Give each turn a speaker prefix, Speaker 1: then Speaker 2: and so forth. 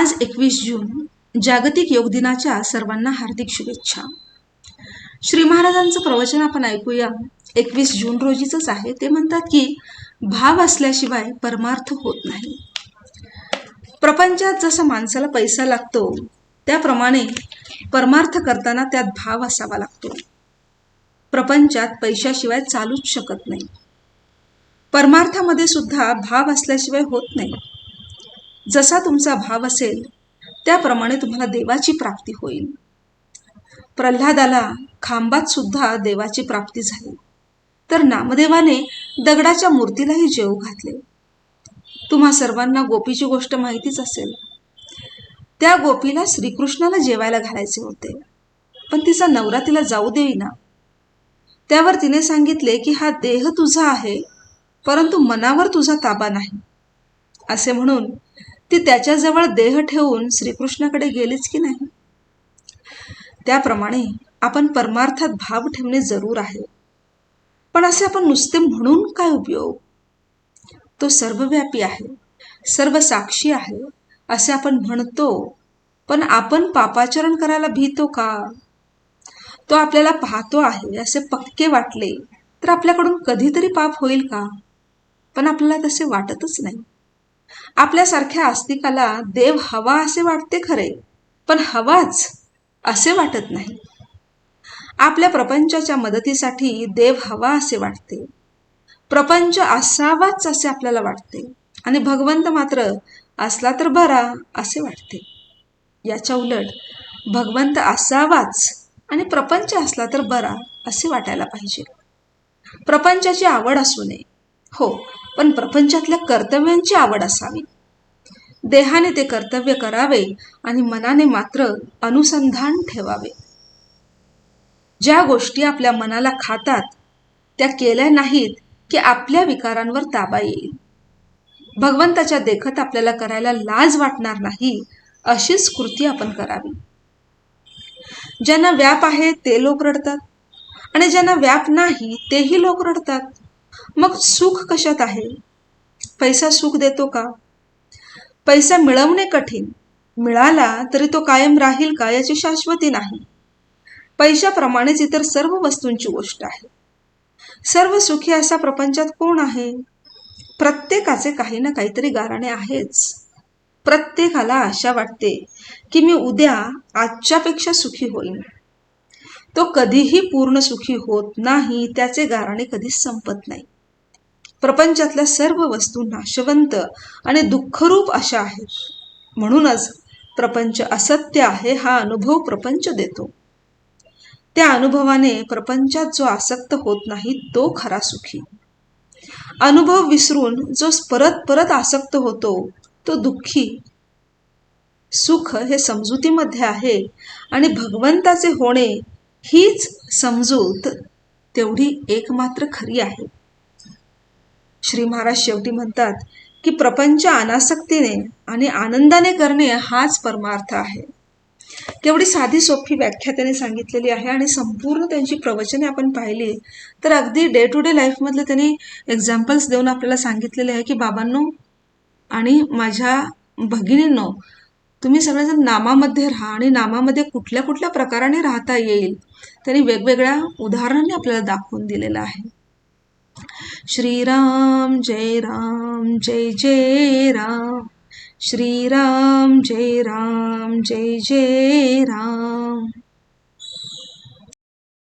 Speaker 1: आज 21 जून जागतिक योग दिनाच्या सर्वांना हार्दिक शुभेच्छा. श्री महाराजांचं प्रवचन आपण ऐकूया. 21 जून रोजीच आहे. ते म्हणतात की भाव असल्याशिवाय परमार्थ होत नाही. प्रपंचात जसा माणसाला पैसा लागतो त्याप्रमाणे परमार्थ करताना त्यात भाव असावा लागतो. प्रपंचात पैशाशिवाय चालूच शकत नाही. परमार्थामध्ये सुद्धा भाव असल्याशिवाय होत नाही. जसा तुमचा भाव असेल त्याप्रमाणे तुम्हाला देवाची प्राप्ती होईल. प्रल्हादाला खांबात सुद्धा देवाची प्राप्ती झाली, तर नामदेवाने दगडाच्या मूर्तीलाही जेवू घातले. तुम्हा सर्वांना गोपीची गोष्ट माहितीच असेल. त्या गोपीला श्रीकृष्णाला जेवायला घालायचे होते, पण तिचा नवरा तिला जाऊ देईना. त्यावर तिने सांगितले की हा देह तुझा आहे, परंतु मनावर तुझा ताबा नाही. असे म्हणून ती त्याच्याजवळ देह ठेवून श्रीकृष्णाकडे गेलीच की नाही. त्याप्रमाणे आपण परमार्थात भाव ठेवणे जरूर आहे. पण असे आपण नुसते म्हणून काय उपयोग? तो सर्वव्यापी आहे, सर्व साक्षी आहे असे आपण म्हणतो, पण आपण पापाचरण करायला भीतो का? तो आपल्याला पाहतो आहे असे पक्के वाटले तर आपल्याकडून कधीतरी पाप होईल का? पण आपल्याला तसे वाटतच नाही. आपल्यासारख्या आस्तिकाला देव हवा असे वाटते खरे, पण हवाच असे वाटत नाही. आपल्या प्रपंचाच्या मदतीसाठी देव हवा असे वाटते, प्रपंच असावाच असे आपल्याला वाटते, आणि भगवंत मात्र असला तर बरा असे वाटते. याच्या उलट भगवंत असावाच आणि प्रपंच असला तर बरा असे वाटायला पाहिजे. प्रपंचाची आवड असू नये, हो, पण प्रपंचातल्या कर्तव्यांची आवड असावी. देहाने ते कर्तव्य करावे आणि मनाने मात्र अनुसंधान ठेवावे. ज्या गोष्टी आपल्या मनाला खातात त्या केल्या नाहीत की आपल्या विकारांवर ताबा येईल. भगवंताच्या देखत आपल्याला करायला लाज वाटणार नाही अशीच कृती आपण करावी. ज्यांना व्याप आहे ते लोक रडतात, आणि ज्यांना व्याप नाही तेही लोक रडतात. मग सुख कशात आहे? पैसा सुख देतो का? पैसा मिळवणे कठीण, मिळाला तरी तो कायम राहील का याची शाश्वती नाही. पैशाप्रमाणेच इतर सर्व वस्तूंची गोष्ट आहे. सर्व सुखी असा प्रपंचात कोण आहे? प्रत्येकाचे काही ना काहीतरी गाराणे आहेच. प्रत्येकाला आशा वाटते की मी उद्या आजच्यापेक्षा सुखी होईन. तो कधीही पूर्ण सुखी होत नाही, त्याचे गाराणे कधीच संपत नाही. प्रपंचातल्या सर्व वस्तू नाशवंत आणि दुःखरूप अशा आहेत. म्हणूनच प्रपंच असत्य आहे हा अनुभव प्रपंच देतो. त्या अनुभवाने प्रपंचात जो आसक्त होत नाही तो खरा सुखी. अनुभव विसरून जो परत परत आसक्त होतो तो दुःखी. सुख हे समजुतीमध्ये आहे, आणि भगवंताचे होणे हीच समजूत तेवढी एकमात्र खरी आहे. श्री महाराज शेवटी म्हणतात की प्रपंच अनासक्तीने आणि आनंदाने करणे हाच परमार्थ आहे. केवढी साधी सोपी व्याख्या त्यांनी सांगितलेली आहे, आणि संपूर्ण त्यांची प्रवचने आपण पाहिली तर अगदी डे टू डे लाईफमधले त्यांनी एक्झाम्पल्स देऊन आपल्याला सांगितलेले आहे की बाबांनो आणि माझ्या भगिनींनो, तुम्ही सगळेजण नामामध्ये राहा, आणि नामामध्ये कुठल्या कुठल्या प्रकाराने राहता येईल त्यांनी वेगवेगळ्या उदाहरणांनी आपल्याला दाखवून दिलेलं आहे. श्रीराम जय राम जय जय राम, श्रीराम जय राम जय जय राम.